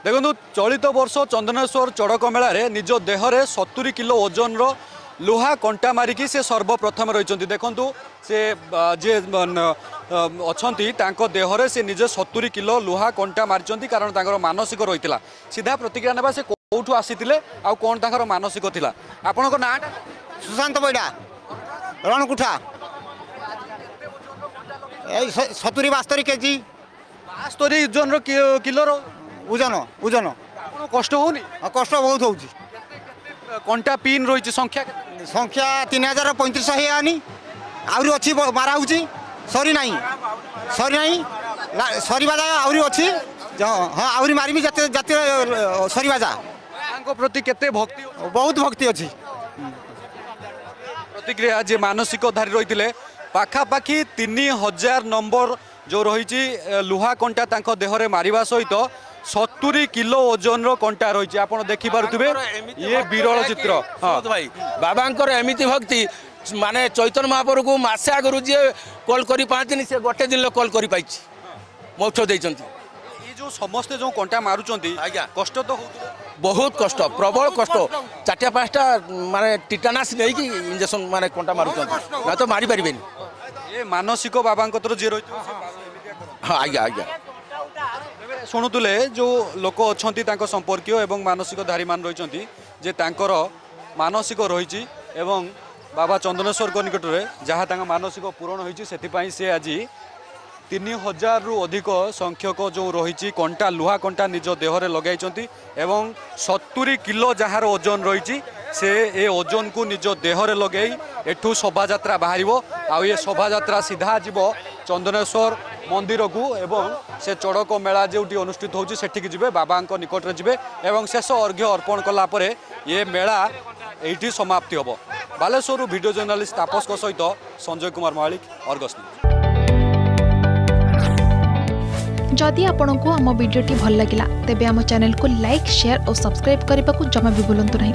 देखो चलित वर्ष चंदनेश्वर चड़क मेल निज देहरे 70 किलो ओजन लुहा कंटा मारिकी से सर्वप्रथम रही देखु से जे अच्छा देहरे से निजे 70 किलो लुहा कंटा मारी कारण मानसिक रही सीधा प्रतिक्रिया ना से कौटू आसी आउ कौन तर मानसिक थिला आपण ना सुशांत बैडा रणकुठा 70-72 केजी 72 ओजन किलो ओजन ओजन कष्ट होनी कष्ट बहुत हो कंटा पिन रही संख्या संख्या 3035 है आहरी अच्छी मारा हो सरी ना सरीवा जाए आहरी अच्छी हाँ आहरी मारी जाते जाते सरीवा जा प्रति केते भक्ति बहुत भक्ति अच्छी प्रतिक्रिया जे मानसिक धारी रही पाखापाखि 3000 नंबर जो रही लुहा कंटा तांको देहरे मारिबा सहित 70 किलो ओजन रो कंटा रही आप देखिपे ये विरल चित्र हाँ भाई बाबांकर एमती भक्ति माने चैतन्य महाप्रभु को मसे आगु जी कल कर पाती से गोटे दिन कल कर मोक्ष देते जो समस्ते जो कंटा मारुचंती कष्ट तो बहुत कष्ट प्रबल कष्ट 4-5टा माने टिटानास नहीं कि इंजेक्शन माने कंटा मारुचंती ना तो मारी पारे ये मानसिक बाबा जी रही हाँ आज्ञा आज्ञा शुणुले जो लोक अच्छा संपर्क एवं मानसिक धारी मान रही जे तांकर मानसिक रही एवं बाबा चंदनेश्वर निकट में जहाँ मानसिक पूरण होती से आज 3000 रु अधिक संख्यक जो रही कंटा लुहा कंटा निज देहरे लगे एवं 70 किलो जार ओजन रही से ए ओजन को निज देहरे लगे एठू शोभा यात्रा बाहर आउ ये शोभा यात्रा सीधा जीव चंदनेश्वर मंदिर को एवं से चड़क मेला जो अनुष्ठित होची सेठिक जिबे बाबा निकट में जिबे एवं शेष अर्घ्य अर्पण कला परे ये मेला एठी समाप्ति होबो। बालेश्वर वीडियो जर्नलिस्ट तापस सहित संजय कुमार मालिक अर्गस न्यूज। जदि आपंक आम भिडी भल लगा तेब आम चैनल को लाइक शेयर और सब्सक्राइब करने को जमा भी भूलु नहीं।